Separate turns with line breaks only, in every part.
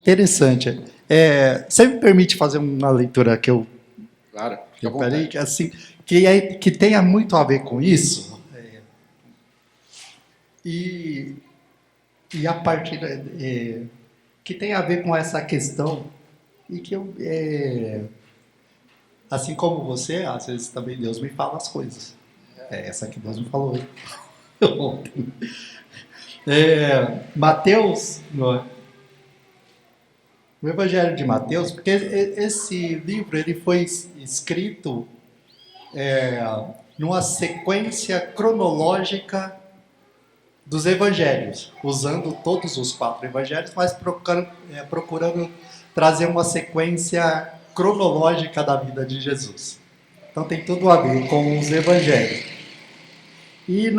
Interessante. Você me permite fazer uma leitura que eu
Claro, fica à
preparei,
vontade.
que, assim, que tenha muito a ver com isso, e, e a partir que tem a ver com essa questão, e que eu, assim como você, às vezes também Deus me fala as coisas. É essa que Deus me falou ontem. Mateus, o Evangelho de Mateus, porque esse livro ele foi escrito numa sequência cronológica dos evangelhos, usando todos os 4 evangelhos, mas procurando trazer uma sequência cronológica da vida de Jesus. Então tem tudo a ver com os evangelhos. E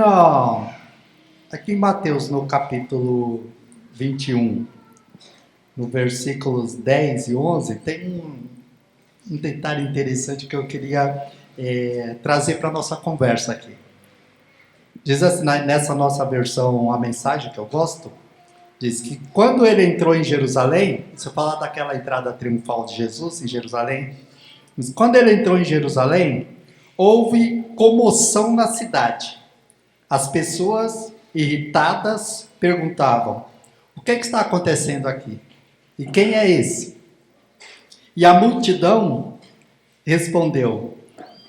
aqui em Mateus, no capítulo 21, no versículos 10 e 11, tem um detalhe interessante que eu queria trazer para a nossa conversa aqui. Diz assim, nessa nossa versão, a mensagem que eu gosto, diz que quando ele entrou em Jerusalém, se eu falar daquela entrada triunfal de Jesus em Jerusalém, quando ele entrou em Jerusalém, houve comoção na cidade. As pessoas irritadas perguntavam: o que está acontecendo aqui? E quem é esse? E a multidão respondeu: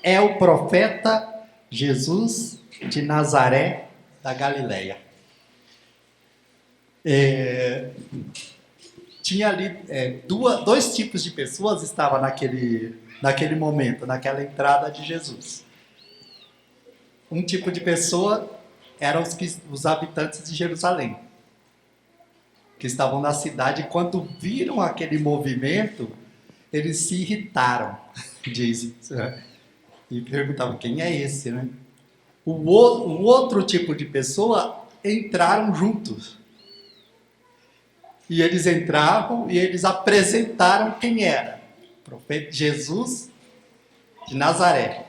é o profeta Jesus de Nazaré da Galileia. Tinha ali dois tipos de pessoas estavam naquele momento, naquela entrada de Jesus. Um tipo de pessoa eram os habitantes de Jerusalém, que estavam na cidade, e quando viram aquele movimento, eles se irritaram, dizem, e perguntavam: quem é esse, né? O outro tipo de pessoa entraram juntos. E eles entravam e eles apresentaram quem era. O profeta Jesus de Nazaré.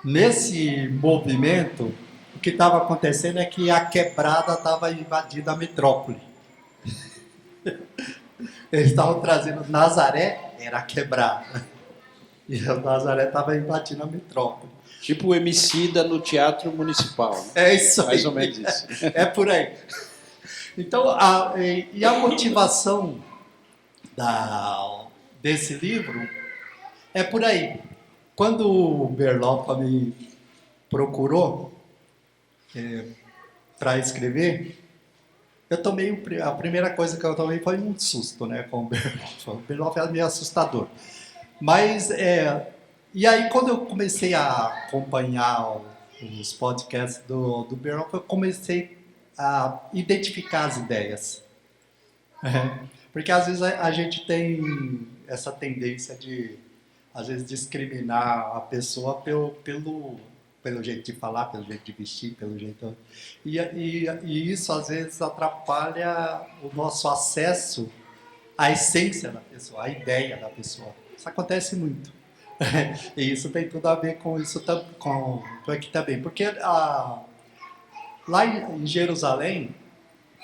Nesse movimento, o que estava acontecendo é que a quebrada estava invadindo a metrópole. Eles estavam trazendo Nazaré, era a quebrada. E o Nazaré estava invadindo a metrópole.
Tipo o Emicida no Teatro Municipal. Né?
É isso aí.
Mais ou menos isso.
É por aí. Então, a motivação desse livro é por aí. Quando o Berloffa me procurou para escrever, eu tomei a primeira coisa que eu tomei foi um susto, né, com o Berloffa. O Berloffa era meio assustador. Mas, e aí quando eu comecei a acompanhar os podcasts do Berloffa, eu comecei a identificar as ideias. Porque às vezes a gente tem essa tendência de, às vezes, discriminar a pessoa pelo jeito de falar, pelo jeito de vestir, pelo jeito... E isso, às vezes, atrapalha o nosso acesso à essência da pessoa, à ideia da pessoa. Isso acontece muito. E isso tem tudo a ver com isso com aqui também. Porque lá em Jerusalém,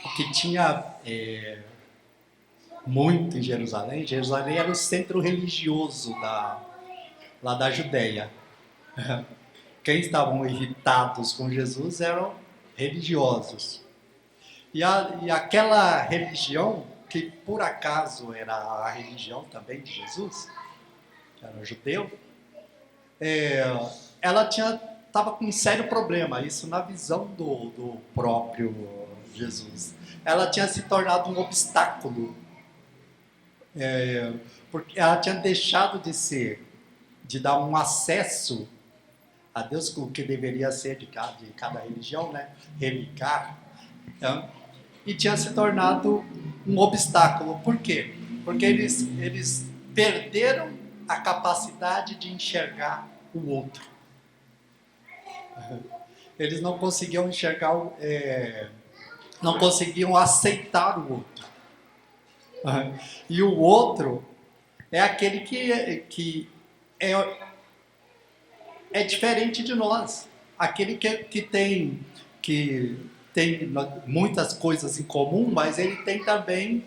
o que tinha... muito em Jerusalém. Jerusalém era o centro religioso lá da Judéia. Quem estavam irritados com Jesus eram religiosos. E aquela religião, que por acaso era a religião também de Jesus, que era judeu, ela estava com um sério problema, isso na visão do próprio Jesus. Ela tinha se tornado um obstáculo, porque ela tinha deixado de dar um acesso a Deus, o que deveria ser de cada religião, né? Religar, e tinha se tornado um obstáculo. Por quê? Porque eles perderam a capacidade de enxergar o outro. Eles não conseguiam enxergar, não conseguiam aceitar o outro. E o outro é aquele que é diferente de nós. Aquele que tem muitas coisas em comum, mas ele tem também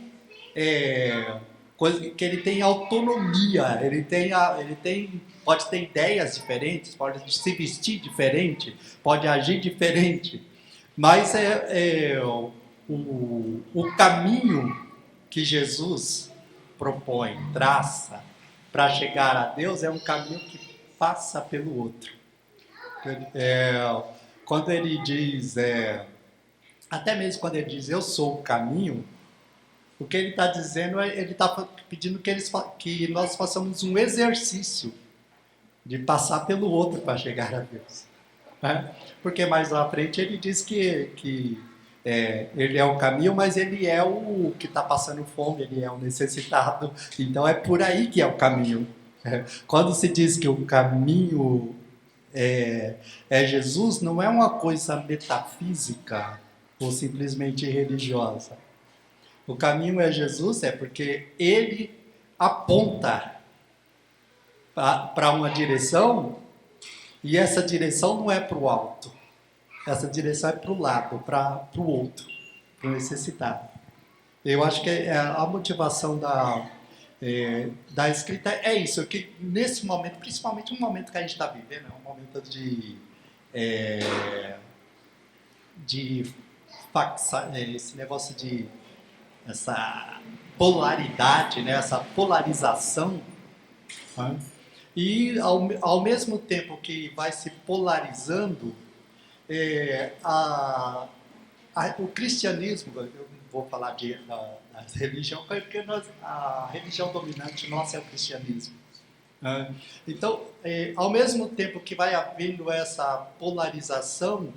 coisa que ele tem autonomia, pode ter ideias diferentes, pode se vestir diferente, pode agir diferente, mas o caminho que Jesus propõe, traça para chegar a Deus é um caminho que passa pelo outro. Quando ele diz, até mesmo quando ele diz eu sou o caminho, o que ele está dizendo ele está pedindo que nós façamos um exercício de passar pelo outro para chegar a Deus. Né? Porque mais lá à frente ele diz que ele é o caminho, mas ele é o que está passando fome, ele é o necessitado. Então é por aí que é o caminho. Quando se diz que o caminho é Jesus, não é uma coisa metafísica ou simplesmente religiosa. O caminho é Jesus porque ele aponta para uma direção e essa direção não é para o alto. Essa direção é para o lado, para o outro, para o necessitado. Eu acho que a motivação da escrita é isso, que nesse momento, principalmente um momento que a gente está vivendo, um momento esse negócio de essa polaridade, né, essa polarização, né? E ao mesmo tempo que vai se polarizando, o cristianismo, eu não vou falar da religião, porque a religião dominante nossa é o cristianismo. Né? Então, ao mesmo tempo que vai havendo essa polarização,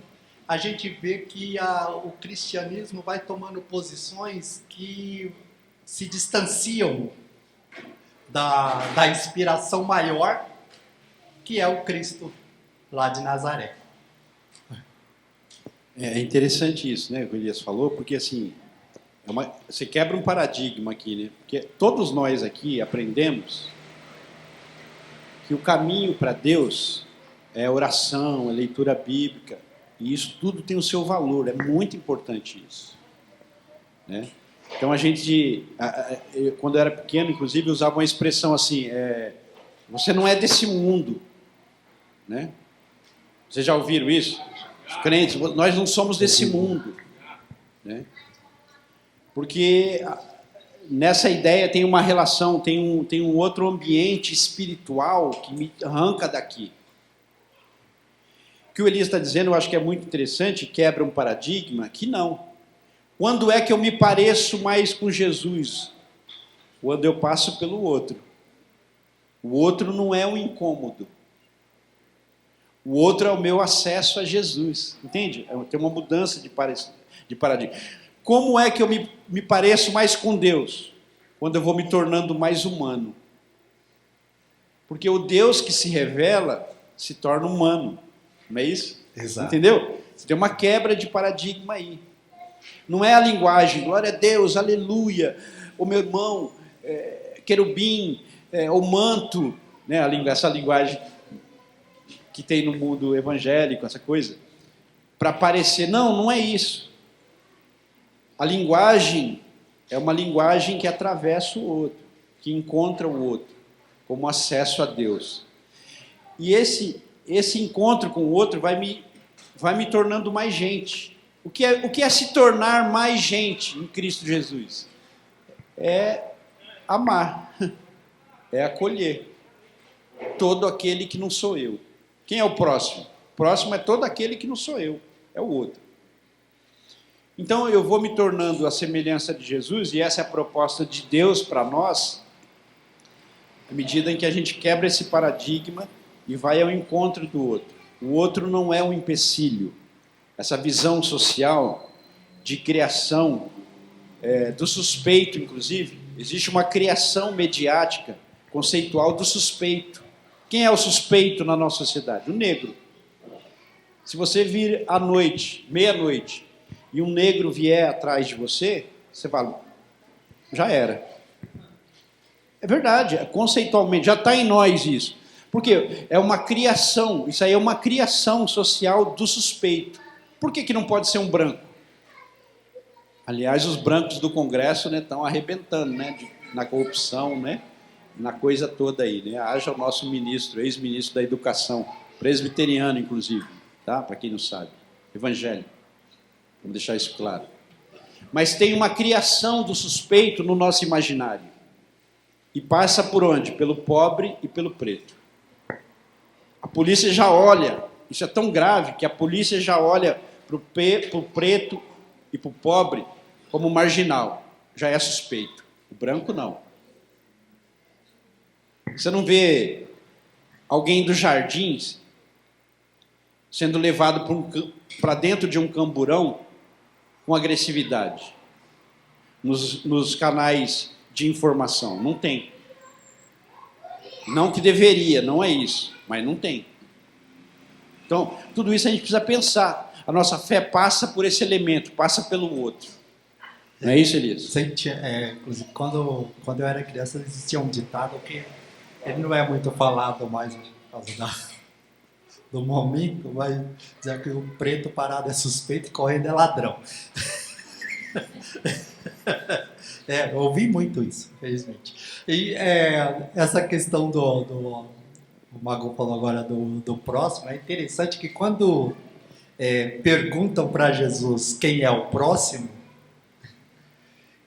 a gente vê que o cristianismo vai tomando posições que se distanciam da inspiração maior, que é o Cristo lá de Nazaré.
É interessante isso, né, o que o Elias falou, porque assim, você quebra um paradigma aqui, né? Porque todos nós aqui aprendemos que o caminho para Deus é oração, é leitura bíblica, e isso tudo tem o seu valor, é muito importante isso, né? Então a gente, quando eu era pequeno, inclusive, usava uma expressão assim, você não é desse mundo, né? Vocês já ouviram isso? Os crentes, nós não somos desse mundo, né? Porque nessa ideia tem uma relação, tem um outro ambiente espiritual que me arranca daqui. O que o Elias está dizendo, eu acho que é muito interessante, quebra um paradigma, que não. Quando é que eu me pareço mais com Jesus? Quando eu passo pelo outro. O outro não é um incômodo. O outro é o meu acesso a Jesus. Entende? Tem uma mudança de paradigma. Como é que eu me pareço mais com Deus? Quando eu vou me tornando mais humano. Porque o Deus que se revela se torna humano. Não é isso?
Exato.
Entendeu? Tem uma quebra de paradigma aí. Não é a linguagem, glória a Deus, aleluia, o meu irmão, querubim, o manto, né? Essa linguagem que tem no mundo evangélico, essa coisa, para parecer, não é isso. A linguagem é uma linguagem que atravessa o outro, que encontra o outro, como acesso a Deus. E esse encontro com o outro vai me tornando mais gente. O que é se tornar mais gente em Cristo Jesus? É amar, é acolher todo aquele que não sou eu. Quem é o próximo? O próximo é todo aquele que não sou eu, é o outro. Então eu vou me tornando a semelhança de Jesus, e essa é a proposta de Deus para nós, à medida em que a gente quebra esse paradigma e vai ao encontro do outro. O outro não é um empecilho. Essa visão social de criação, do suspeito, inclusive, existe uma criação mediática, conceitual do suspeito. Quem é o suspeito na nossa sociedade? O negro. Se você vir à noite, meia-noite, e um negro vier atrás de você, você fala, já era. É verdade, conceitualmente, já está em nós isso. Porque é uma criação, isso aí é uma criação social do suspeito. Por que não pode ser um branco? Aliás, os brancos do Congresso estão arrebentando, na corrupção, na coisa toda aí. Haja o nosso ministro, ex-ministro da Educação, presbiteriano, inclusive, tá? Para quem não sabe, evangélico. Vamos deixar isso claro. Mas tem uma criação do suspeito no nosso imaginário. E passa por onde? Pelo pobre e pelo preto. A polícia já olha, isso é tão grave que a polícia já olha para o preto e para o pobre como marginal. Já é suspeito. O branco não. Você não vê alguém dos jardins sendo levado para dentro de um camburão com agressividade nos canais de informação. Não tem. Não que deveria, não é isso, mas não tem. Então, tudo isso a gente precisa pensar. A nossa fé passa por esse elemento, passa pelo outro. Não é isso, Elias?
Inclusive, quando eu era criança, existia um ditado que ele não é muito falado mais por causa do momento, mas dizer que o preto parado é suspeito e correndo é ladrão. Eu ouvi muito isso, infelizmente. E essa questão o Mago falou agora do próximo, é interessante que quando perguntam para Jesus quem é o próximo,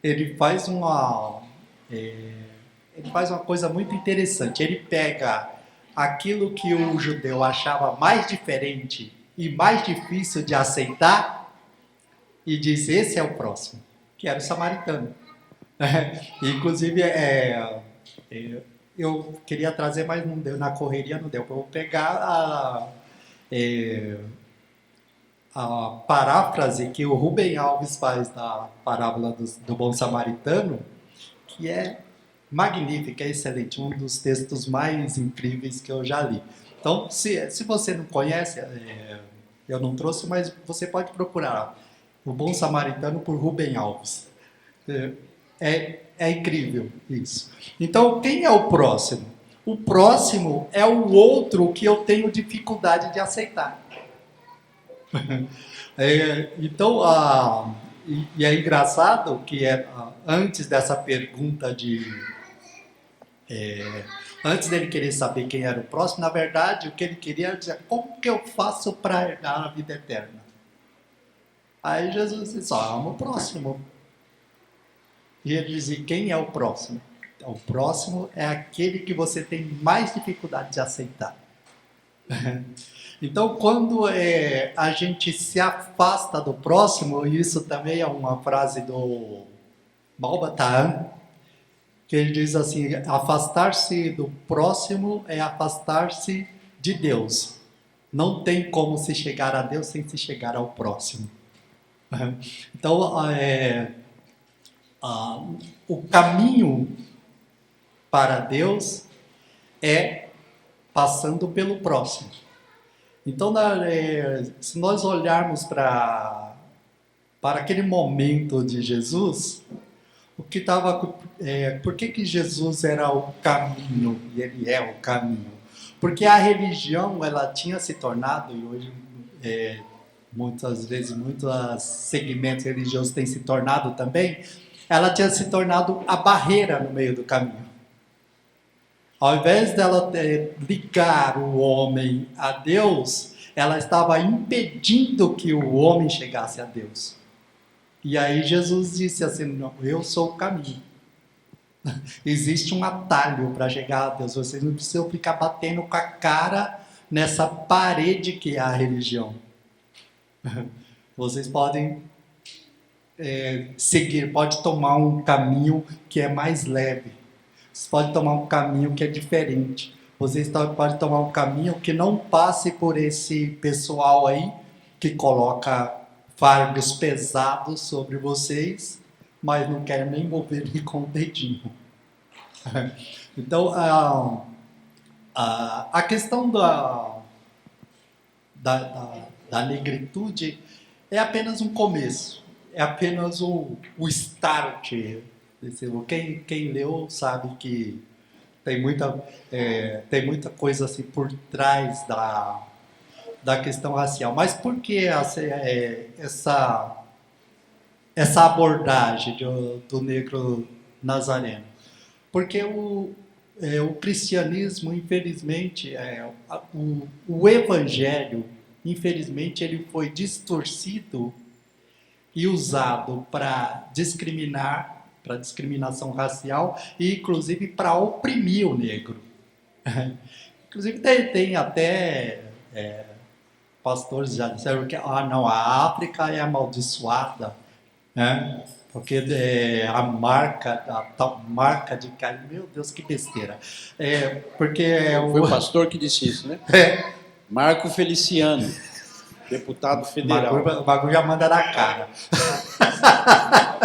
ele faz uma coisa muito interessante. Ele pega aquilo que o judeu achava mais diferente e mais difícil de aceitar e diz: esse é o próximo, que era o samaritano. Inclusive, eu queria trazer, mas não deu, na correria não deu. Eu vou pegar a paráfrase que o Rubem Alves faz da parábola do bom samaritano, que é magnífica, é excelente, um dos textos mais incríveis que eu já li. Então, se você não conhece, eu não trouxe, mas você pode procurar O Bom Samaritano por Rubem Alves. É incrível isso. Então, quem é o próximo? O próximo é o outro que eu tenho dificuldade de aceitar. Então, e é engraçado que antes dessa pergunta antes dele querer saber quem era o próximo, na verdade, o que ele queria era dizer: como que eu faço para herdar a vida eterna? Aí Jesus disse: só ama o próximo. E ele dizia: quem é o próximo? O próximo é aquele que você tem mais dificuldade de aceitar. Então, quando a gente se afasta do próximo, isso também é uma frase do Malbataan, que ele diz assim: afastar-se do próximo é afastar-se de Deus. Não tem como se chegar a Deus sem se chegar ao próximo. Então, o caminho para Deus é passando pelo próximo. Então, se nós olharmos para aquele momento de Jesus, por que Jesus era o caminho e ele é o caminho? Porque a religião ela tinha se tornado, e hoje muitas vezes muitos segmentos religiosos têm se tornado também, ela tinha se tornado a barreira no meio do caminho. Ao invés dela ligar o homem a Deus, ela estava impedindo que o homem chegasse a Deus. E aí Jesus disse assim: não, eu sou o caminho. Existe um atalho para chegar a Deus. Vocês não precisam ficar batendo com a cara nessa parede que é a religião. Vocês podem seguir, pode tomar um caminho que é mais leve. Você pode tomar um caminho que é diferente. Vocês podem tomar um caminho que não passe por esse pessoal aí que coloca fardos pesados sobre vocês, mas não quer nem mover com o dedinho. Então, a questão da negritude é apenas um começo, é apenas o start. Quem leu sabe que tem muita coisa assim por trás da questão racial. Mas por que essa abordagem do negro nazareno? Porque o cristianismo, infelizmente, o evangelho, infelizmente, ele foi distorcido e usado para discriminar, para discriminação racial e, inclusive, para oprimir o negro. Inclusive, tem até pastores já disseram que não, a África é amaldiçoada, né? Porque a tal marca de Caim, meu Deus, que besteira. Porque
Foi o pastor que disse isso, né? Marco Feliciano, deputado federal.
O bagulho já manda na cara.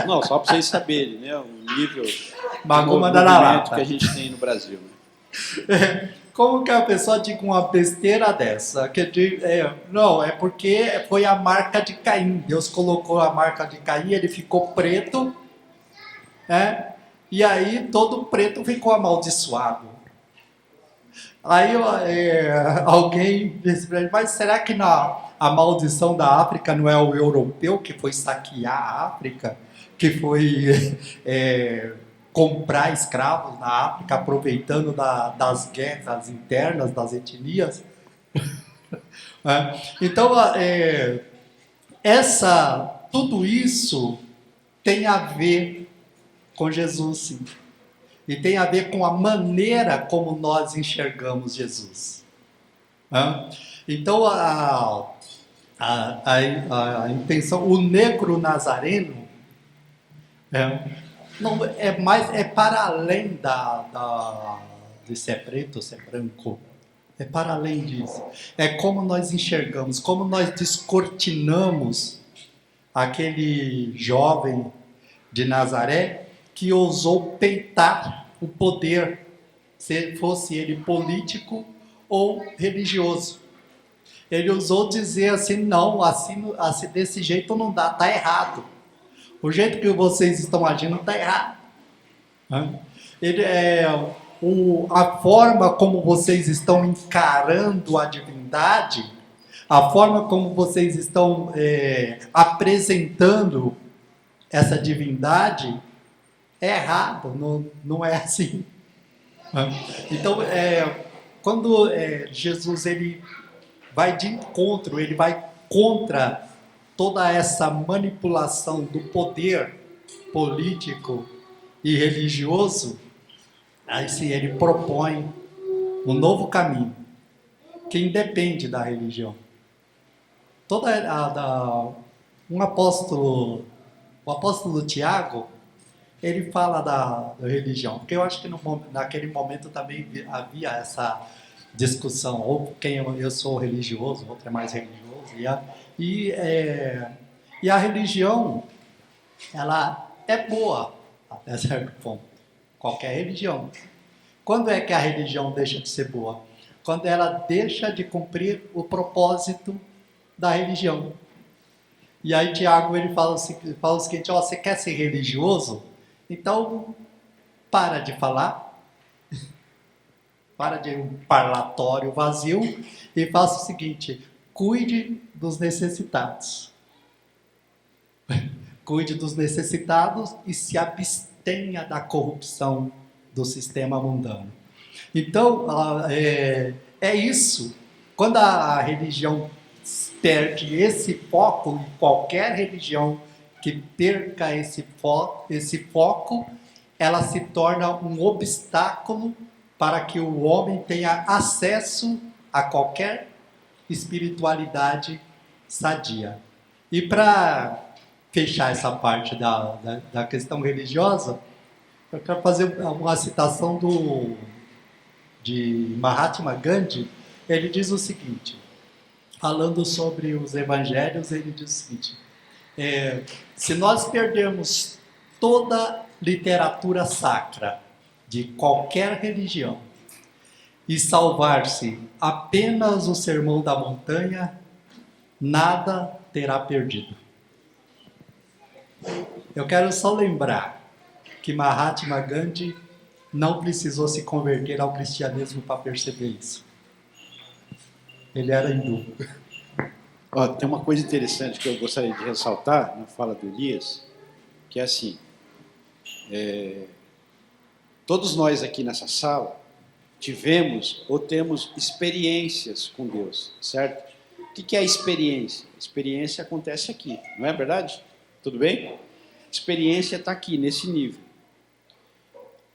Não, só para vocês saberem, né? O nível de
manda na
movimento
lata.
que a gente tem no Brasil. Né?
Como que a pessoa diz uma besteira dessa? Não, é porque foi a marca de Caim. Deus colocou a marca de Caim, ele ficou preto, né? E aí todo preto ficou amaldiçoado. Aí alguém disse para ele, mas será que a maldição da África não é o europeu que foi saquear a África? Que foi comprar escravos na África, aproveitando das guerras internas, das etnias? Então, tudo isso tem a ver com Jesus, sim. E tem a ver com a maneira como nós enxergamos Jesus. Então, a intenção, o negro nazareno, não, é para além de ser preto ou ser branco. É para além disso. É como nós enxergamos, como nós descortinamos aquele jovem de Nazaré que ousou peitar o poder, se fosse ele político ou religioso. Ele ousou dizer assim, não, assim desse jeito não dá, está errado. O jeito que vocês estão agindo está errado. A forma como vocês estão encarando a divindade, a forma como vocês estão apresentando essa divindade é errado, não é assim. Então, quando Jesus ele vai de encontro, ele vai contra toda essa manipulação do poder político e religioso, aí sim ele propõe um novo caminho que independe da religião. O apóstolo Tiago, ele fala da religião, porque eu acho que naquele momento também havia essa discussão, ou eu sou religioso, outro é mais religioso, e a religião, ela é boa até certo ponto, qualquer religião. Quando é que a religião deixa de ser boa? Quando ela deixa de cumprir o propósito da religião. E aí Tiago ele fala o seguinte, você quer ser religioso? Então, para de falar, para de um parlatório vazio e faça o seguinte, cuide dos necessitados. Cuide dos necessitados e se abstenha da corrupção do sistema mundano. Então, é isso. Quando a religião perde esse foco, e qualquer religião que perca esse foco, ela se torna um obstáculo para que o homem tenha acesso a qualquer espiritualidade sadia. E para fechar essa parte da questão religiosa, eu quero fazer uma citação de Mahatma Gandhi. Ele diz o seguinte, falando sobre os evangelhos, ele diz o seguinte, se nós perdermos toda literatura sacra de qualquer religião e salvar-se apenas o Sermão da Montanha, nada terá perdido. Eu quero só lembrar que Mahatma Gandhi não precisou se converter ao cristianismo para perceber isso. Ele era hindu.
Tem uma coisa interessante que eu gostaria de ressaltar na fala do Elias, que é assim, todos nós aqui nessa sala tivemos ou temos experiências com Deus, certo? O que é a experiência? A experiência acontece aqui, não é verdade? Tudo bem? A experiência está aqui, nesse nível.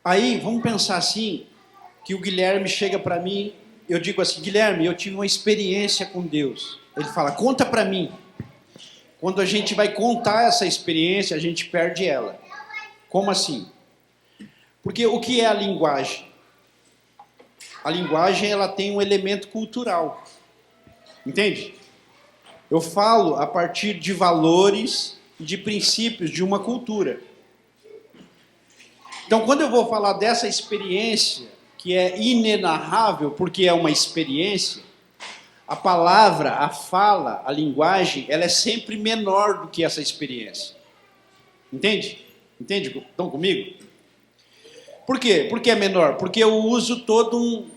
Aí, vamos pensar assim, que o Guilherme chega para mim, eu digo assim, Guilherme, eu tive uma experiência com Deus. Ele fala, conta para mim. Quando a gente vai contar essa experiência, a gente perde ela. Como assim? Porque o que é a linguagem? A linguagem, ela tem um elemento cultural. Entende? Eu falo a partir de valores e de princípios de uma cultura. Então, quando eu vou falar dessa experiência, que é inenarrável, porque é uma experiência, a palavra, a fala, a linguagem, ela é sempre menor do que essa experiência. Entende? Entende? Estão comigo? Por quê? Porque é menor? Porque eu uso todo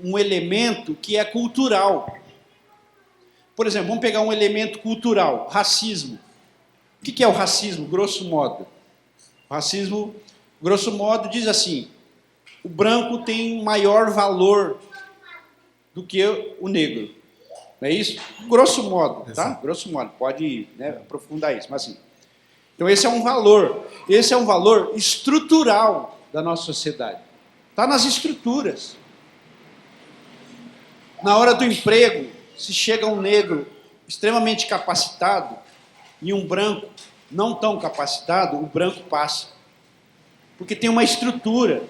um elemento que é cultural. Por exemplo, vamos pegar um elemento cultural, racismo. O que é o racismo, grosso modo? O racismo, grosso modo, diz assim, o branco tem maior valor do que o negro. Não é isso? Grosso modo, tá? Grosso modo, pode, né, aprofundar isso, mas assim. Então esse é um valor estrutural da nossa sociedade. Está nas estruturas. Na hora do emprego, se chega um negro extremamente capacitado e um branco não tão capacitado, o branco passa. Porque tem uma estrutura.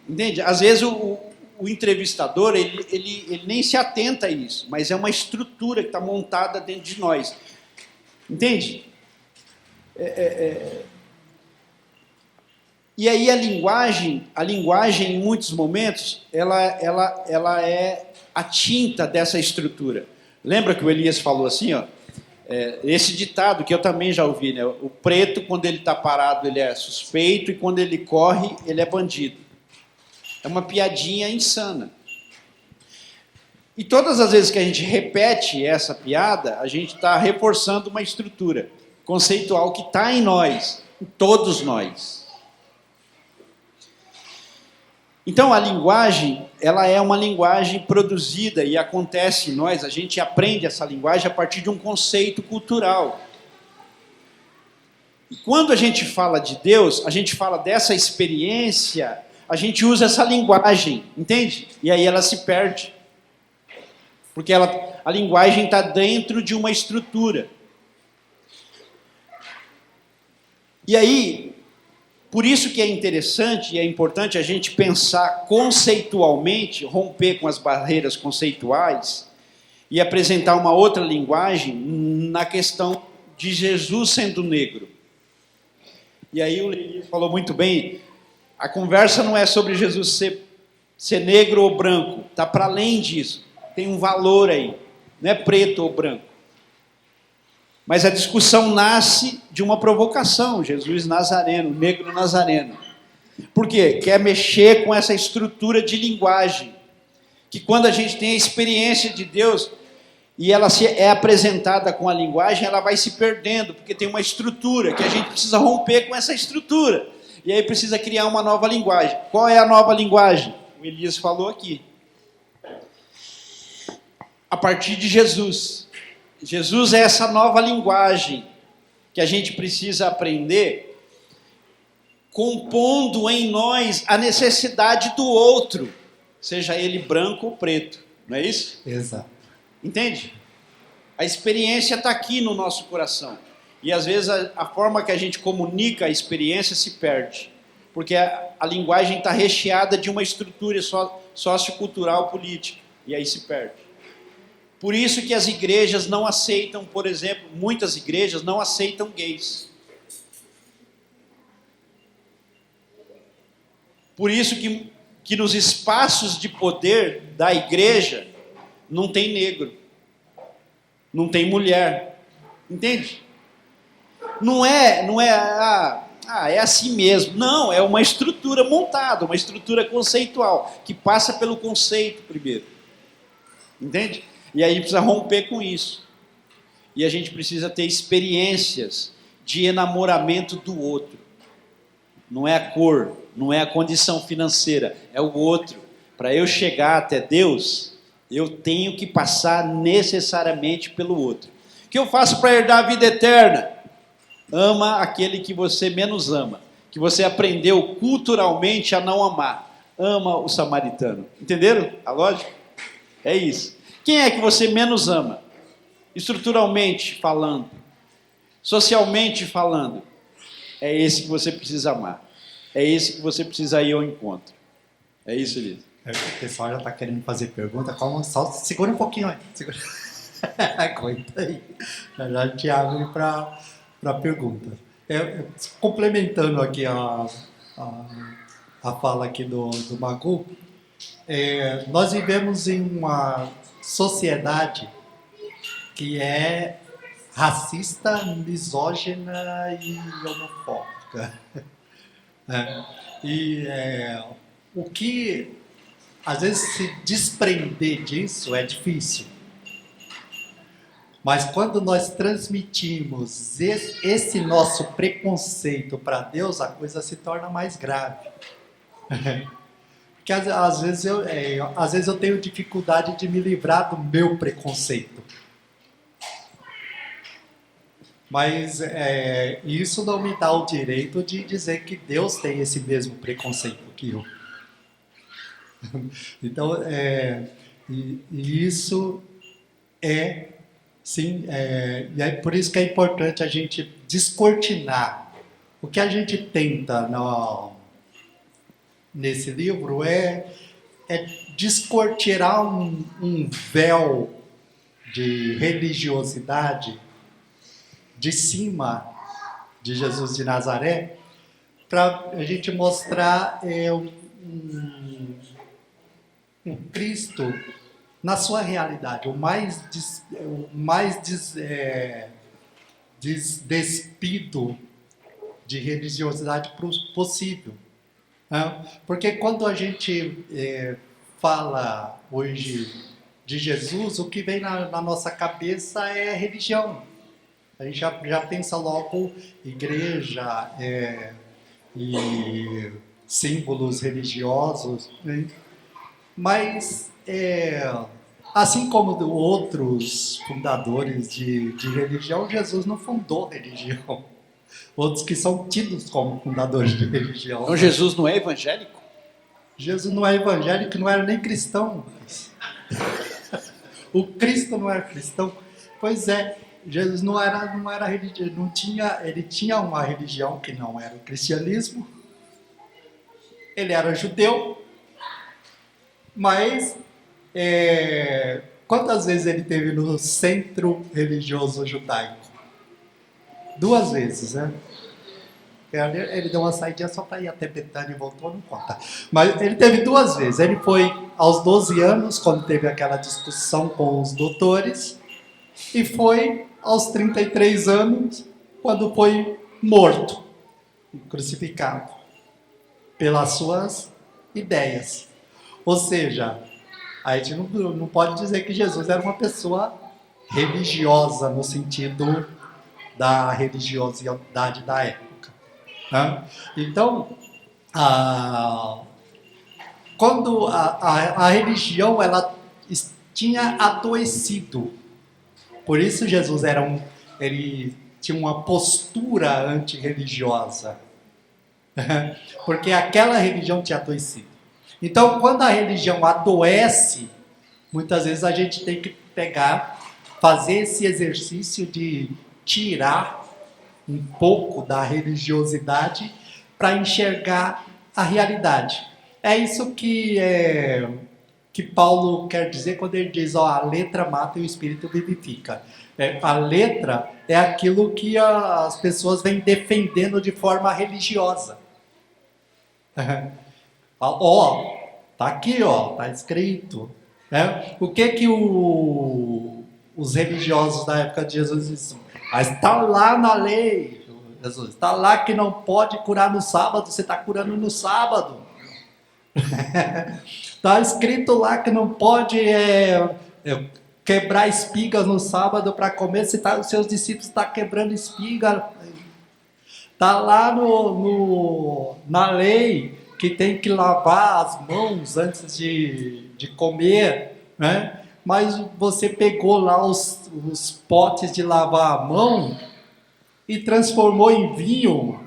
Entende? Às vezes o entrevistador, ele nem se atenta a isso, mas é uma estrutura que está montada dentro de nós. Entende? E aí a linguagem em muitos momentos, ela é a tinta dessa estrutura. Lembra que o Elias falou assim, ó? Esse ditado que eu também já ouvi, né? O preto, quando ele está parado, ele é suspeito, e quando ele corre, ele é bandido. É uma piadinha insana. E todas as vezes que a gente repete essa piada, a gente está reforçando uma estrutura conceitual que está em nós, em todos nós. Então a linguagem, ela é uma linguagem produzida e acontece em nós, a gente aprende essa linguagem a partir de um conceito cultural. E quando a gente fala de Deus, a gente fala dessa experiência, a gente usa essa linguagem, entende? E aí ela se perde. Porque a linguagem está dentro de uma estrutura. E aí, por isso que é interessante e é importante a gente pensar conceitualmente, romper com as barreiras conceituais e apresentar uma outra linguagem na questão de Jesus sendo negro. E aí o Elias falou muito bem, a conversa não é sobre Jesus ser negro ou branco, está para além disso, tem um valor aí, não é preto ou branco. Mas a discussão nasce de uma provocação, Jesus Nazareno, negro Nazareno. Por quê? Quer mexer com essa estrutura de linguagem, que quando a gente tem a experiência de Deus, e ela é apresentada com a linguagem, ela vai se perdendo, porque tem uma estrutura, que a gente precisa romper com essa estrutura. E aí precisa criar uma nova linguagem. Qual é a nova linguagem? O Elias falou aqui. A partir de Jesus. Jesus é essa nova linguagem que a gente precisa aprender, compondo em nós a necessidade do outro, seja ele branco ou preto. Não é isso?
Exato.
Entende? A experiência está aqui no nosso coração. E às vezes a forma que a gente comunica a experiência se perde. Porque a linguagem está recheada de uma estrutura sociocultural política. E aí se perde. Por isso que as igrejas não aceitam, por exemplo, muitas igrejas não aceitam gays. Por isso que nos espaços de poder da igreja não tem negro, não tem mulher, entende? Não é é assim mesmo. Não, é uma estrutura montada, uma estrutura conceitual, que passa pelo conceito primeiro. Entende? E aí precisa romper com isso. E a gente precisa ter experiências de enamoramento do outro. Não é a cor, não é a condição financeira, é o outro. Para eu chegar até Deus, eu tenho que passar necessariamente pelo outro. O que eu faço para herdar a vida eterna? Ama aquele que você menos ama, que você aprendeu culturalmente a não amar. Ama o samaritano. Entenderam a lógica? É isso. Quem é que você menos ama? Estruturalmente falando, socialmente falando, é esse que você precisa amar. É esse que você precisa ir ao encontro. É isso, Elisa.
O pessoal já está querendo fazer pergunta. Calma, só segura um pouquinho aí. Segura. Aguenta aí. Já a gente abre para pergunta. Complementando aqui a fala aqui do Magu, nós vivemos em uma sociedade que é racista, misógina e homofóbica. O que às vezes se desprender disso é difícil. Mas quando nós transmitimos esse nosso preconceito para Deus, a coisa se torna mais grave. Porque às vezes eu tenho dificuldade de me livrar do meu preconceito. Mas isso não me dá o direito de dizer que Deus tem esse mesmo preconceito que eu. Então, isso sim, e é por isso que é importante a gente descortinar. O que a gente tenta nesse livro é descortinar um véu de religiosidade de cima de Jesus de Nazaré, para a gente mostrar um Cristo na sua realidade, o mais despido de religiosidade possível. Porque quando a gente fala hoje de Jesus, o que vem na nossa cabeça é religião. A gente já pensa logo igreja e símbolos religiosos, né? Mas, assim como outros fundadores de religião, Jesus não fundou religião. Outros que são tidos como fundadores de religião.
Então Jesus não é evangélico?
Jesus não é evangélico, não era nem cristão. O Cristo não era cristão. Pois é. Jesus não era religião, ele tinha uma religião que não era o cristianismo. Ele era judeu, mas quantas vezes ele esteve no centro religioso judaico? 2 vezes, né? Ele deu uma saidinha só para ir até Betânia e voltou, não conta. Mas ele teve 2 vezes. Ele foi aos 12 anos, quando teve aquela discussão com os doutores, e foi aos 33 anos, quando foi morto, crucificado, pelas suas ideias. Ou seja, a gente não pode dizer que Jesus era uma pessoa religiosa, no sentido da religiosidade da época. Então, quando a religião ela tinha adoecido, por isso Jesus ele tinha uma postura antirreligiosa, porque aquela religião tinha adoecido. Então, quando a religião adoece, muitas vezes a gente tem que fazer esse exercício de tirar um pouco da religiosidade para enxergar a realidade. É isso que Paulo quer dizer quando ele diz, a letra mata e o espírito vivifica. A letra é aquilo que as pessoas vêm defendendo de forma religiosa. Tá aqui, tá escrito. O que os religiosos da época de Jesus diziam? Está lá na lei, Jesus, está lá que não pode curar no sábado, você está curando no sábado. Está escrito lá que não pode quebrar espigas no sábado para comer, os seus discípulos estão quebrando espiga. Tá lá na lei que tem que lavar as mãos antes de comer, né? Mas você pegou lá os potes de lavar a mão e transformou em vinho.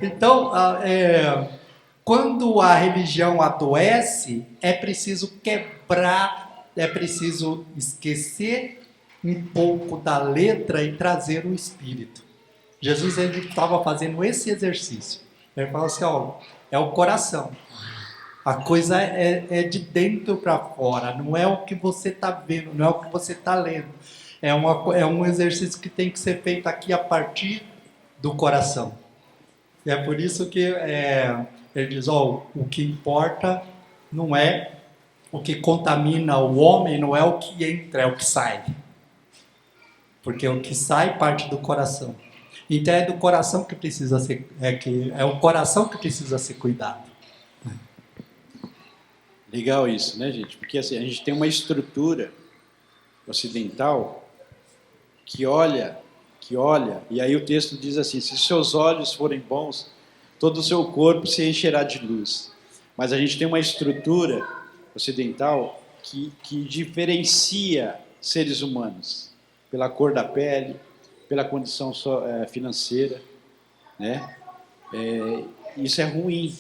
Então, quando a religião adoece, é preciso quebrar, é preciso esquecer um pouco da letra e trazer o espírito. Jesus estava fazendo esse exercício. Ele falou assim, ó, é o coração. A coisa é de dentro para fora, não é o que você está vendo, não é o que você está lendo. É um exercício que tem que ser feito aqui a partir do coração. E é por isso que ele diz, ó, o que importa não é o que contamina o homem, não é o que entra, é o que sai. Porque o que sai parte do coração. Então é do coração que precisa ser, é o coração que precisa ser cuidado.
Legal isso, né, gente? Porque assim, a gente tem uma estrutura ocidental que olha, e aí o texto diz assim, se seus olhos forem bons, todo o seu corpo se encherá de luz. Mas a gente tem uma estrutura ocidental que diferencia seres humanos pela cor da pele, pela condição financeira, né? Isso é ruim.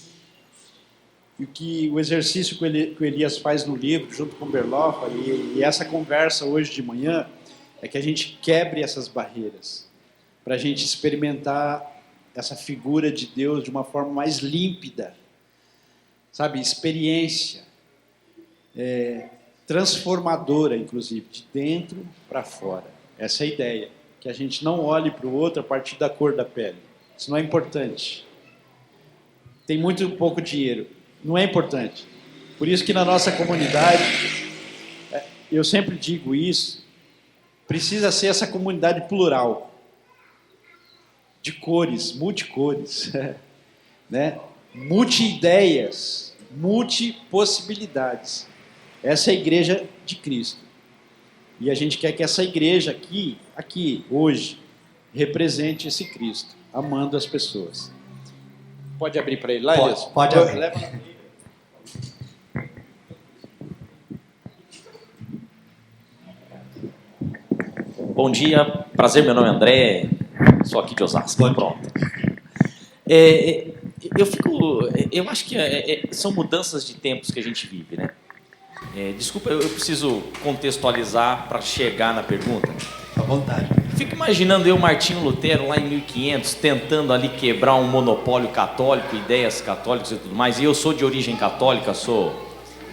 E o exercício que o Elias faz no livro, junto com o Berloffa, e essa conversa hoje de manhã, é que a gente quebre essas barreiras, para a gente experimentar essa figura de Deus de uma forma mais límpida, sabe? Experiência, transformadora, inclusive, de dentro para fora. Essa é a ideia, que a gente não olhe para o outro a partir da cor da pele. Isso não é importante. Tem muito pouco dinheiro. Não é importante. Por isso que na nossa comunidade, eu sempre digo isso, precisa ser essa comunidade plural, de cores, multicores, né? Multi-ideias, multi-possibilidades. Essa é a igreja de Cristo. E a gente quer que essa igreja aqui, hoje, represente esse Cristo, amando as pessoas. Pode abrir para ele lá, Elias?
Pode abrir.
Leva.
Bom dia, prazer, meu nome é André, sou aqui de Osasco, pronto. Eu acho que são mudanças de tempos que a gente vive, né? Desculpa, eu preciso contextualizar para chegar na pergunta.
À vontade.
Fico imaginando eu, Martinho Lutero, lá em 1500, tentando ali quebrar um monopólio católico, ideias católicas e tudo mais, e eu sou de origem católica, sou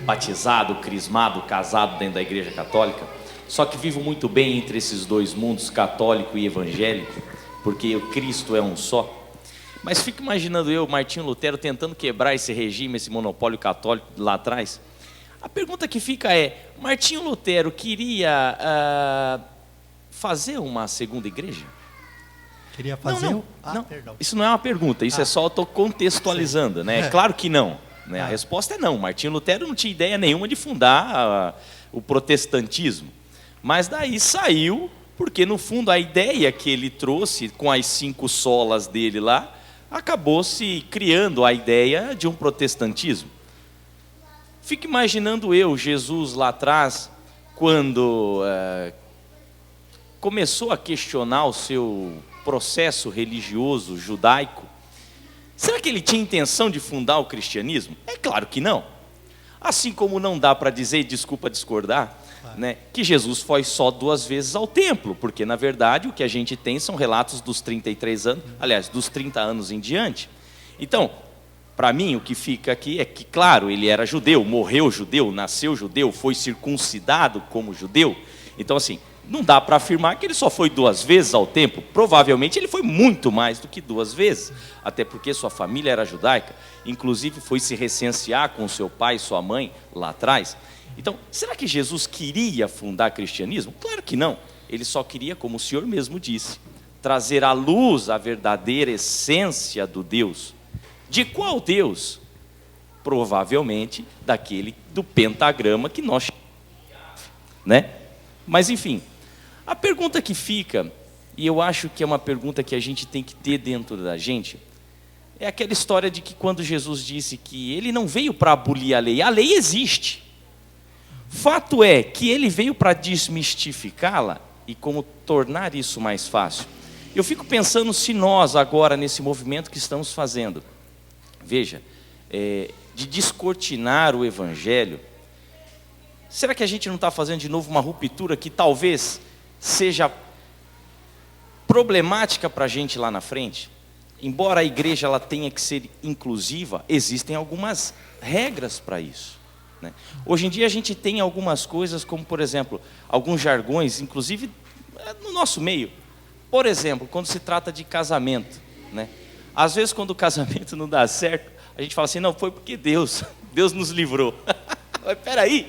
batizado, crismado, casado dentro da igreja católica, só que vivo muito bem entre esses dois mundos, católico e evangélico, porque o Cristo é um só. Mas fico imaginando eu, Martinho Lutero, tentando quebrar esse regime, esse monopólio católico lá atrás. A pergunta que fica é, Martinho Lutero queria fazer uma segunda igreja?
Queria fazer?
Não.
Perdão.
Isso não é uma pergunta, isso é só eu estou contextualizando, né? Claro que não, né? A resposta é não. Martinho Lutero não tinha ideia nenhuma de fundar o protestantismo. Mas daí saiu, porque no fundo a ideia que ele trouxe com as 5 solas dele lá, acabou se criando a ideia de um protestantismo. Fico imaginando eu, Jesus lá atrás, quando começou a questionar o seu processo religioso judaico, será que ele tinha intenção de fundar o cristianismo? É claro que não. Assim como não dá para dizer, desculpa discordar, né, que Jesus foi só 2 vezes ao templo, porque na verdade o que a gente tem são relatos dos 33 anos, aliás, dos 30 anos em diante. Então, para mim o que fica aqui é que, claro, ele era judeu, morreu judeu, nasceu judeu, foi circuncidado como judeu. Então assim, não dá para afirmar que ele só foi 2 vezes ao templo. Provavelmente ele foi muito mais do que 2 vezes, até porque sua família era judaica, inclusive foi se recensear com seu pai e sua mãe lá atrás. Então, será que Jesus queria fundar o cristianismo? Claro que não. Ele só queria, como o Senhor mesmo disse, trazer à luz a verdadeira essência do Deus. De qual Deus? Provavelmente daquele do pentagrama que nós chamamos, né? Mas enfim, a pergunta que fica e eu acho que é uma pergunta que a gente tem que ter dentro da gente, é aquela história de que quando Jesus disse que ele não veio para abolir a lei existe. Fato é que ele veio para desmistificá-la e como tornar isso mais fácil. Eu fico pensando se nós agora, nesse movimento que estamos fazendo, veja, de descortinar o Evangelho, será que a gente não está fazendo de novo uma ruptura que talvez seja problemática para a gente lá na frente? Embora a igreja ela tenha que ser inclusiva, existem algumas regras para isso, né? Hoje em dia a gente tem algumas coisas como, por exemplo, alguns jargões, inclusive no nosso meio. Por exemplo, quando se trata de casamento, né? Às vezes quando o casamento não dá certo, a gente fala assim, não, foi porque Deus nos livrou. Mas peraí,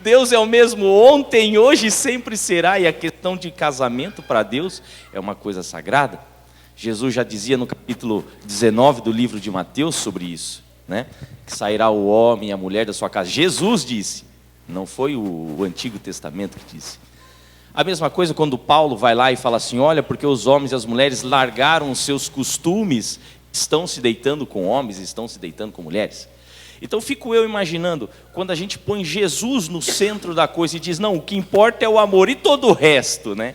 Deus é o mesmo ontem, hoje e sempre será, e a questão de casamento para Deus é uma coisa sagrada. Jesus já dizia no capítulo 19 do livro de Mateus sobre isso, né? Que sairá o homem e a mulher da sua casa. Jesus disse, não foi o Antigo Testamento que disse. A mesma coisa quando Paulo vai lá e fala assim, olha, porque os homens e as mulheres largaram os seus costumes, estão se deitando com homens, estão se deitando com mulheres. Então fico eu imaginando, quando a gente põe Jesus no centro da coisa e diz, não, o que importa é o amor e todo o resto, né?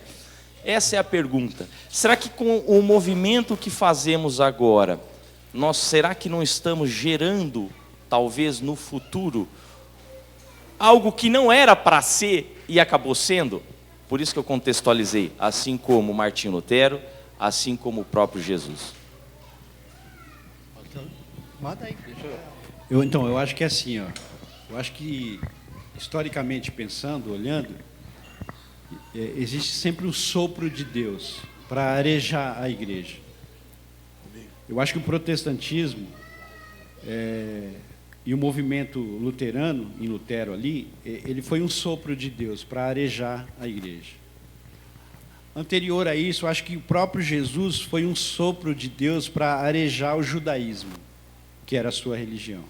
Essa é a pergunta. Será que com o movimento que fazemos agora, será que não estamos gerando, talvez no futuro, algo que não era para ser e acabou sendo? Por isso que eu contextualizei, assim como Martinho Lutero, assim como o próprio Jesus.
Manda aí.
Então, eu acho que é assim, ó. Eu acho que, historicamente pensando, olhando, existe sempre um sopro de Deus para arejar a igreja. Eu acho que o protestantismo e o movimento luterano, em Lutero ali, ele foi um sopro de Deus para arejar a igreja. Anterior a isso, eu acho que o próprio Jesus foi um sopro de Deus para arejar o judaísmo, que era a sua religião.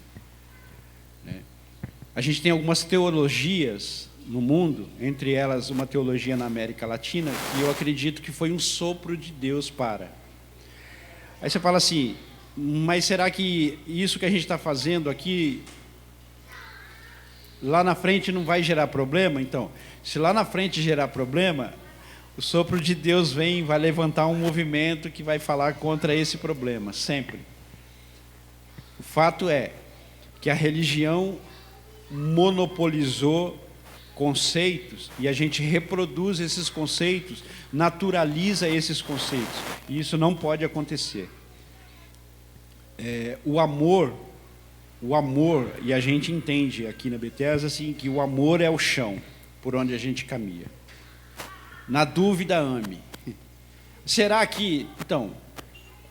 A gente tem algumas teologias no mundo, entre elas uma teologia na América Latina, que eu acredito que foi um sopro de Deus para. Aí você fala assim, mas será que isso que a gente está fazendo aqui, lá na frente não vai gerar problema? Então, se lá na frente gerar problema, o sopro de Deus vai levantar um movimento que vai falar contra esse problema, sempre. O fato é que a religião monopolizou conceitos e a gente reproduz esses conceitos, naturaliza esses conceitos, e isso não pode acontecer. O amor, e a gente entende aqui na Bethesda assim, que o amor é o chão por onde a gente caminha. Na dúvida, ame. Será que, então,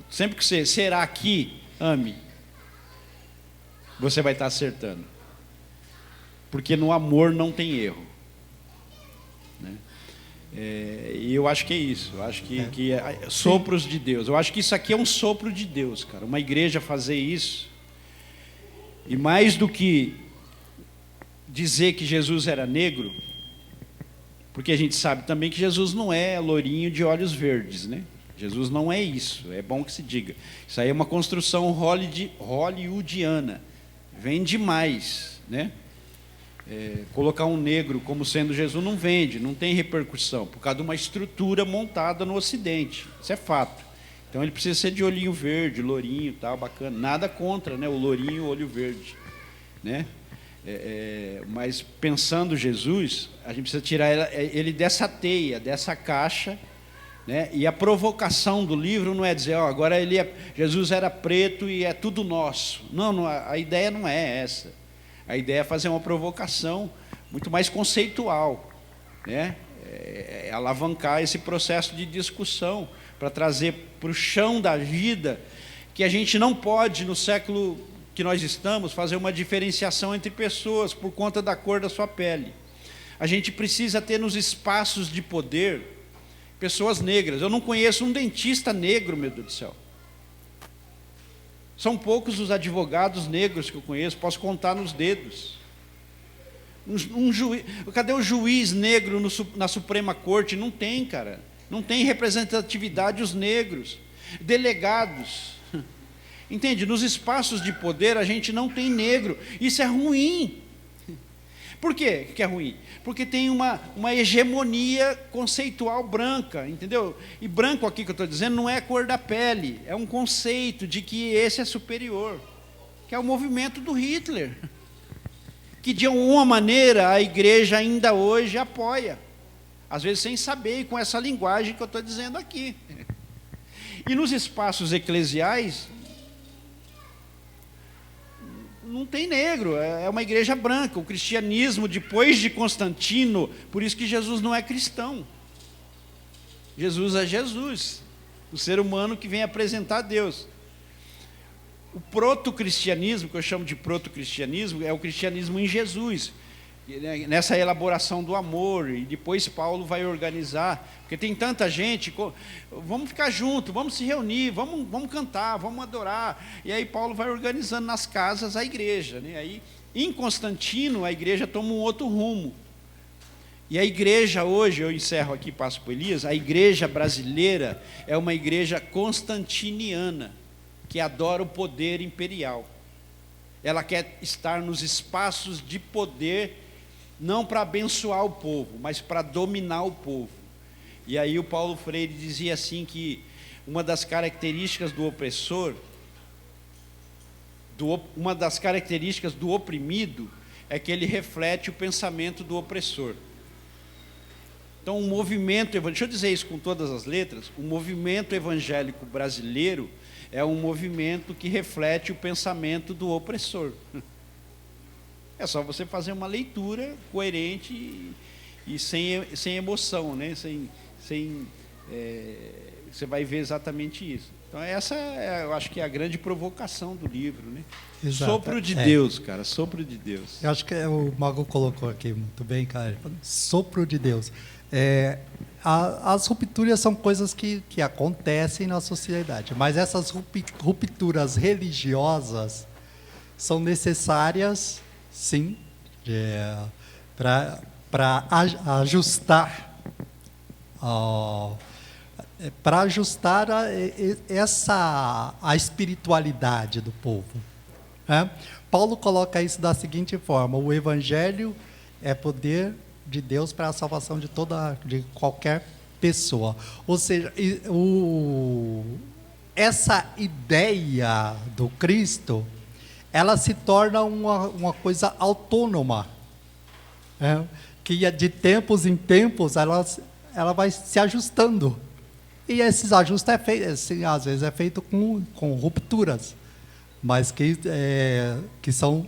sempre que você será que ame, você vai estar acertando. Porque no amor não tem erro, né? E eu acho que é isso. Eu acho que sopros de Deus. Eu acho que isso aqui é um sopro de Deus, cara. Uma igreja fazer isso. E mais do que dizer que Jesus era negro, porque a gente sabe também que Jesus não é lourinho de olhos verdes, né? Jesus não é isso. É bom que se diga. Isso aí é uma construção hollywoodiana. Vem demais, né? Colocar um negro como sendo Jesus não vende, não tem repercussão, por causa de uma estrutura montada no Ocidente, isso é fato. Então ele precisa ser de olhinho verde, lourinho, tal, bacana, nada contra, né, o lourinho e o olho verde, né? Mas pensando Jesus, a gente precisa tirar ele dessa teia, dessa caixa, né? E a provocação do livro não é dizer, agora Jesus era preto e é tudo nosso. Não, a ideia não é essa. A ideia é fazer uma provocação muito mais conceitual, né? Alavancar esse processo de discussão para trazer para o chão da vida que a gente não pode, no século que nós estamos, fazer uma diferenciação entre pessoas por conta da cor da sua pele. A gente precisa ter nos espaços de poder pessoas negras. Eu não conheço um dentista negro, meu Deus do céu. São poucos os advogados negros que eu conheço, posso contar nos dedos. Cadê o juiz negro na Suprema Corte? Não tem, cara. Não tem representatividade os negros, delegados. Entende? Nos espaços de poder a gente não tem negro. Isso é ruim. Por quê que é ruim? Porque tem uma hegemonia conceitual branca, entendeu? E branco aqui que eu estou dizendo não é a cor da pele, é um conceito de que esse é superior, que é o movimento do Hitler, que de alguma maneira a igreja ainda hoje apoia, às vezes sem saber, e com essa linguagem que eu estou dizendo aqui. E nos espaços eclesiais, não tem negro, é uma igreja branca. O cristianismo, depois de Constantino, por isso que Jesus não é cristão. Jesus é Jesus, o ser humano que vem apresentar Deus. O proto-cristianismo, que eu chamo de proto-cristianismo, é o cristianismo em Jesus, nessa elaboração do amor, e depois Paulo vai organizar, porque tem tanta gente, vamos ficar juntos, vamos se reunir, vamos cantar, vamos adorar, e aí Paulo vai organizando nas casas a igreja, né? Aí, em Constantino, a igreja toma um outro rumo, e a igreja hoje, eu encerro aqui, passo para o Elias, a igreja brasileira é uma igreja constantiniana, que adora o poder imperial. Ela quer estar nos espaços de poder, não para abençoar o povo, mas para dominar o povo. E aí o Paulo Freire dizia assim que uma das características do opressor, uma das características do oprimido, é que ele reflete o pensamento do opressor. Então o movimento, deixa eu dizer isso com todas as letras, o movimento evangélico brasileiro é um movimento que reflete o pensamento do opressor. É só você fazer uma leitura coerente e sem emoção, né? Você vai ver exatamente isso. Então essa eu acho que é a grande provocação do livro, né?
Exato.
Sopro de Deus, cara, sopro de Deus.
Eu acho que o Mago colocou aqui muito bem, cara. Sopro de Deus. As rupturas são coisas que acontecem na sociedade, mas essas rupturas religiosas são necessárias, sim, para ajustar a espiritualidade do povo. Paulo coloca isso da seguinte forma: o evangelho é poder de Deus para a salvação de qualquer pessoa. Ou seja, essa ideia do Cristo, ela se torna uma coisa autônoma, que de tempos em tempos ela vai se ajustando. E esses ajustes às vezes é feito com rupturas, mas que são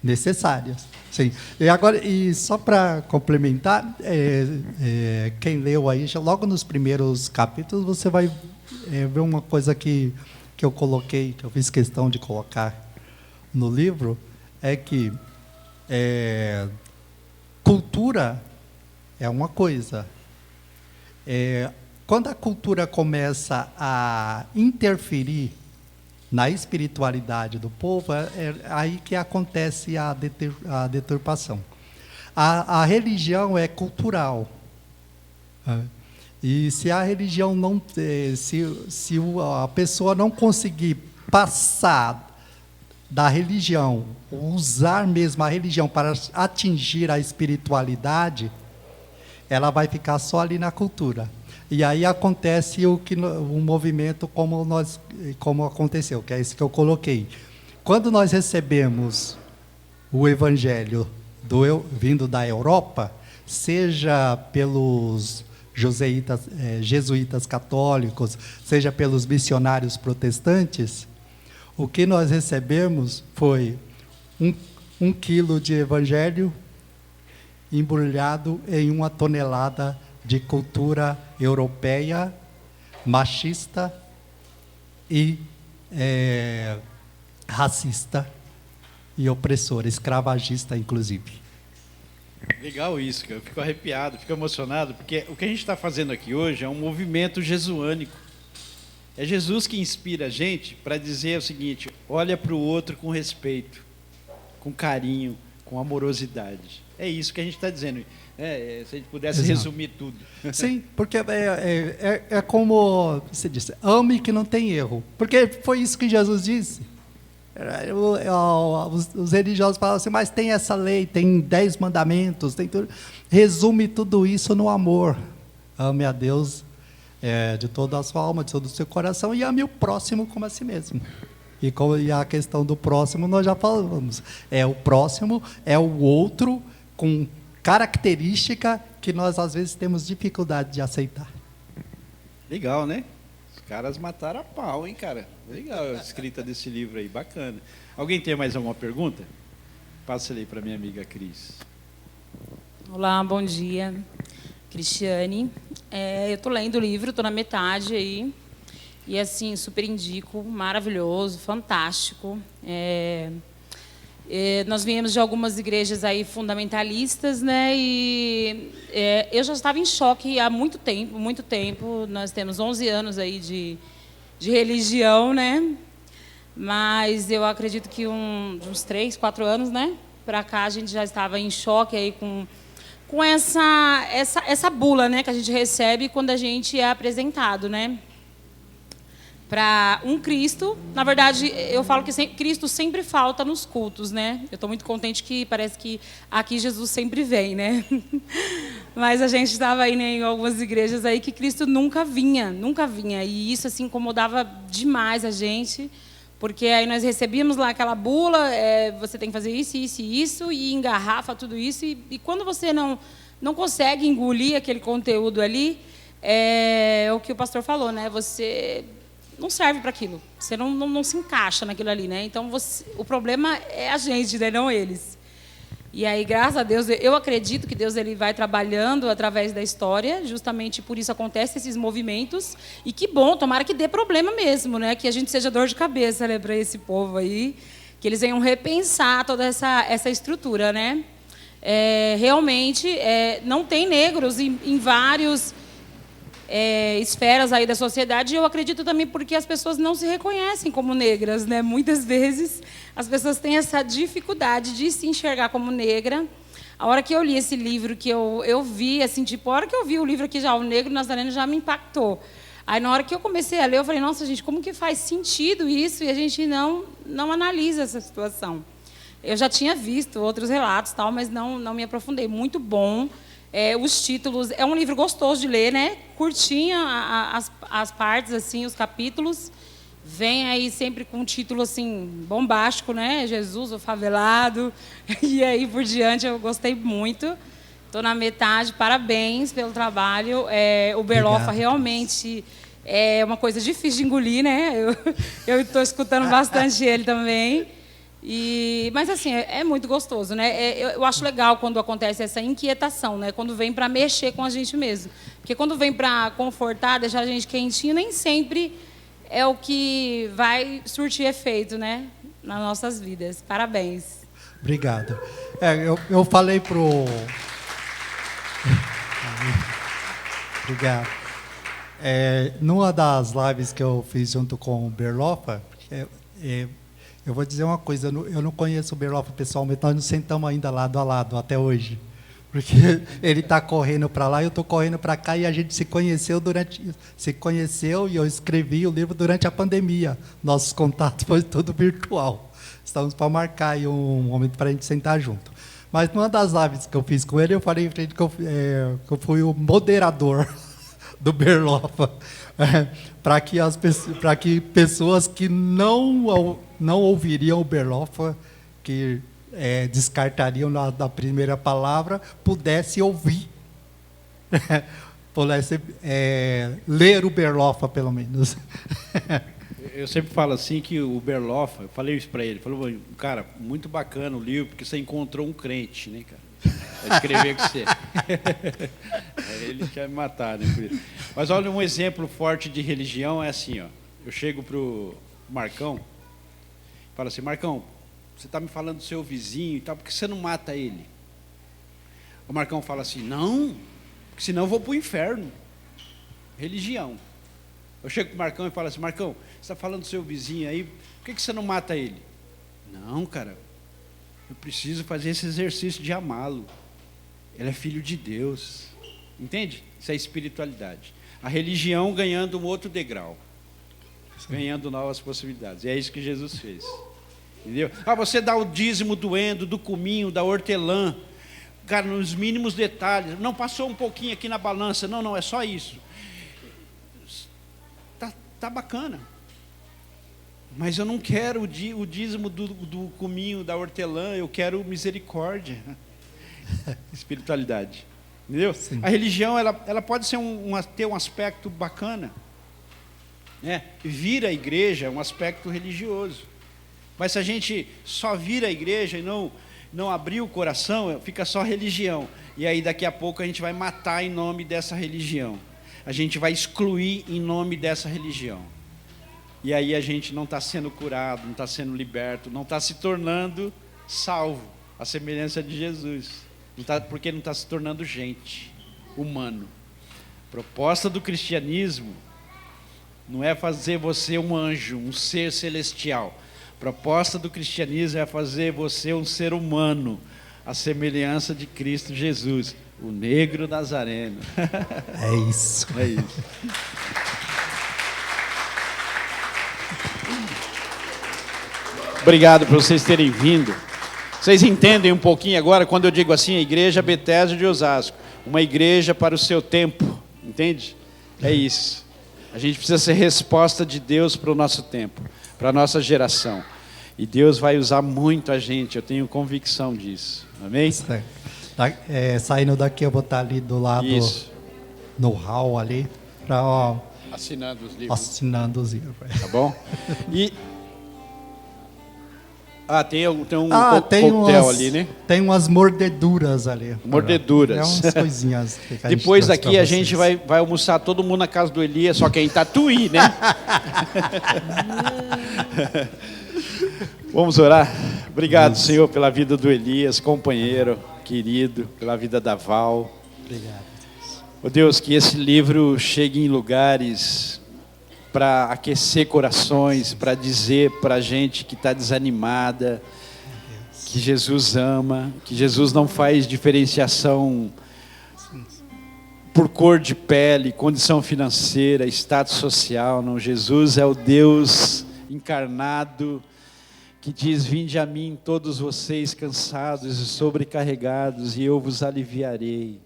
necessárias. Sim. E só para complementar, quem leu aí, logo nos primeiros capítulos, você vai ver uma coisa que eu coloquei, que eu fiz questão de colocar no livro, é que cultura é uma coisa. Quando a cultura começa a interferir na espiritualidade do povo, é aí que acontece a deturpação. A religião é cultural. E se a religião não, se a pessoa não conseguir passar da religião, usar mesmo a religião para atingir a espiritualidade, ela vai ficar só ali na cultura. E aí acontece o movimento como aconteceu, que é isso que eu coloquei. Quando nós recebemos o evangelho vindo da Europa, seja pelos jesuítas católicos, seja pelos missionários protestantes, o que nós recebemos foi um quilo de evangelho embrulhado em 1 tonelada de cultura europeia, machista e racista e opressora, escravagista, inclusive.
Legal isso, cara. Eu fico arrepiado, fico emocionado, porque o que a gente está fazendo aqui hoje é um movimento jesuânico. É Jesus que inspira a gente para dizer o seguinte: olha para o outro com respeito, com carinho, com amorosidade. É isso que a gente está dizendo. Se a gente pudesse
Exato.
resumir tudo.
Sim, porque é como você disse, ame que não tem erro. Porque foi isso que Jesus disse. Os religiosos falavam assim, mas tem essa lei, tem 10 mandamentos, tem tudo. Resume tudo isso no amor. Ame a Deus de toda a sua alma, de todo o seu coração, e ame o próximo como a si mesmo. E a questão do próximo nós já falamos. O próximo é o outro com característica que nós às vezes temos dificuldade de aceitar.
Legal, né? Os caras mataram a pau, hein, cara? Legal a escrita desse livro aí, bacana. Alguém tem mais alguma pergunta? Passa ali para minha amiga Cris.
Olá, bom dia. Cristiane. Eu estou lendo o livro, estou na metade aí. E, assim, super indico, maravilhoso, fantástico. Nós viemos de algumas igrejas aí fundamentalistas, né? E eu já estava em choque há muito tempo, muito tempo. Nós temos 11 anos aí de religião, né? Mas eu acredito que uns 3, 4 anos, né? Para cá a gente já estava em choque aí com essa bula, né? Que a gente recebe quando a gente é apresentado, né? Para um Cristo, na verdade, eu falo que Cristo sempre falta nos cultos, né? Eu estou muito contente que parece que aqui Jesus sempre vem, né? Mas a gente estava aí, né, em algumas igrejas aí que Cristo nunca vinha. E isso assim incomodava demais a gente, porque aí nós recebíamos lá aquela bula, você tem que fazer isso, isso e isso, e engarrafa tudo isso, e quando você não consegue engolir aquele conteúdo ali, é o que o pastor falou, né? Você não serve para aquilo. Você não se encaixa naquilo ali, né? Então, o problema é a gente, né? Não eles. E aí, graças a Deus, eu acredito que Deus ele vai trabalhando através da história, justamente por isso acontecem esses movimentos. E que bom, tomara que dê problema mesmo, né? Que a gente seja dor de cabeça, né, para esse povo aí, que eles venham repensar toda essa estrutura, né? Realmente, não tem negros em vários esferas aí da sociedade, e eu acredito também porque as pessoas não se reconhecem como negras, né? Muitas vezes as pessoas têm essa dificuldade de se enxergar como negra. A hora que eu li esse livro, que eu vi, assim, tipo, a hora que eu vi o livro aqui já, o Negro Nazareno, já me impactou. Aí, na hora que eu comecei a ler, eu falei, nossa, gente, como que faz sentido isso e a gente não analisa essa situação? Eu já tinha visto outros relatos, tal, mas não me aprofundei. Muito bom. Os títulos, é um livro gostoso de ler, né? Curtinho as partes, assim, os capítulos. Vem aí sempre com um título assim bombástico, né? Jesus, o favelado. E aí por diante, eu gostei muito. Estou na metade, parabéns pelo trabalho. O Berloffa realmente é uma coisa difícil de engolir, né? Eu estou escutando bastante ele também. Mas, assim, é muito gostoso, né? Eu acho legal quando acontece essa inquietação, né? Quando vem para mexer com a gente mesmo. Porque quando vem para confortar, deixar a gente quentinho, nem sempre é o que vai surtir efeito, né? Nas nossas vidas. Parabéns.
Obrigado. Eu falei pro... Obrigado. Numa das lives que eu fiz junto com o Berloffa, eu vou dizer uma coisa, eu não conheço o Berloffa pessoalmente, nós não sentamos ainda lado a lado até hoje. Porque ele está correndo para lá, eu estou correndo para cá, e a gente se conheceu e eu escrevi o livro durante a pandemia. Nossos contatos foi tudo virtual. Estamos para marcar aí um momento para a gente sentar junto. Mas numa das lives que eu fiz com ele, eu falei que eu fui o moderador do Berloffa, para que pessoas que não ouviriam o Berloffa, que descartariam da primeira palavra, pudessem ouvir, pudessem ler o Berloffa, pelo menos.
Eu sempre falo assim que o Berloffa, eu falei isso para ele, falou, cara, muito bacana o livro, porque você encontrou um crente, né, cara? Vai escrever com você. Ele quer me matar, né? Mas olha, um exemplo forte de religião é assim, ó. Eu chego pro Marcão, falo assim, Marcão, você está me falando do seu vizinho e tal, por que você não mata ele? O Marcão fala assim, não, porque senão eu vou para o inferno. Religião. Eu chego pro Marcão e falo assim, Marcão, você está falando do seu vizinho aí, por que você não mata ele? Não, cara, Eu preciso fazer esse exercício de amá-lo. Ele é filho de Deus. Entende? Isso é espiritualidade. A religião ganhando um outro degrau. Ganhando novas possibilidades. E é isso que Jesus fez. Entendeu? Você dá o dízimo do endo, do cominho, da hortelã. Cara, nos mínimos detalhes. Não passou um pouquinho aqui na balança. Não, é só isso. Tá bacana. Mas eu não quero o dízimo do cominho, da hortelã. Eu quero misericórdia. Espiritualidade. Entendeu? Sim. A religião ela pode ser ter um aspecto bacana. Vir à igreja é um aspecto religioso. Mas se a gente só vir à igreja e não abrir o coração, fica só religião. E aí daqui a pouco a gente vai matar em nome dessa religião. A gente vai excluir em nome dessa religião. E aí a gente não está sendo curado, não está sendo liberto, não está se tornando salvo, à semelhança de Jesus. Porque não está se tornando gente, humano. A proposta do cristianismo não é fazer você um anjo, um ser celestial. A proposta do cristianismo é fazer você um ser humano, à semelhança de Cristo Jesus, o negro nazareno.
É isso.
É isso. Obrigado por vocês terem vindo. Vocês entendem um pouquinho agora quando eu digo assim, a igreja Bethesda de Osasco, uma igreja para o seu tempo, entende? É isso. A gente precisa ser resposta de Deus para o nosso tempo, para a nossa geração. E Deus vai usar muito a gente, eu tenho convicção disso. Amém?
Saindo daqui eu vou estar ali do lado,
isso.
No hall ali, para
assinando os livros.
Assinando os livros.
Tá bom? E tem um
coquetel
ali, né?
Tem umas mordeduras ali.
Mordeduras.
É umas coisinhas.
Depois daqui a gente vai almoçar todo mundo na casa do Elias, só que é em Tatuí, né? Vamos orar? Obrigado, Senhor, pela vida do Elias, companheiro, querido, pela vida da Val.
Obrigado.
Oh Deus, que esse livro chegue em lugares para aquecer corações, para dizer para a gente que está desanimada, que Jesus ama, que Jesus não faz diferenciação por cor de pele, condição financeira, status social, não. Jesus é o Deus encarnado que diz: vinde a mim todos vocês cansados e sobrecarregados e eu vos aliviarei.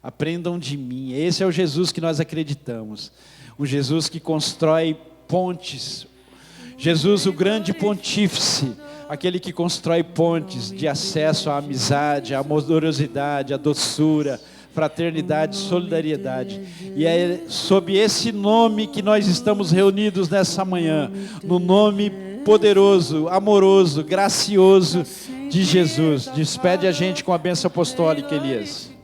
Aprendam de mim. Esse é o Jesus que nós acreditamos. O Jesus que constrói pontes. Jesus, o grande pontífice, aquele que constrói pontes de acesso à amizade, à amorosidade, à doçura, fraternidade, solidariedade. E é sob esse nome que nós estamos reunidos nessa manhã, no nome poderoso, amoroso, gracioso de Jesus. Despede a gente com a bênção apostólica, Elias.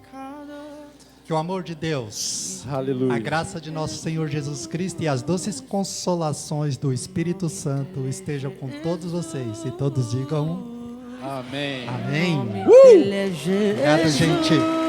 Que o amor de Deus,
aleluia,
a graça de nosso Senhor Jesus Cristo e as doces consolações do Espírito Santo estejam com todos vocês. E todos digam
amém.
Amém. Obrigado, gente.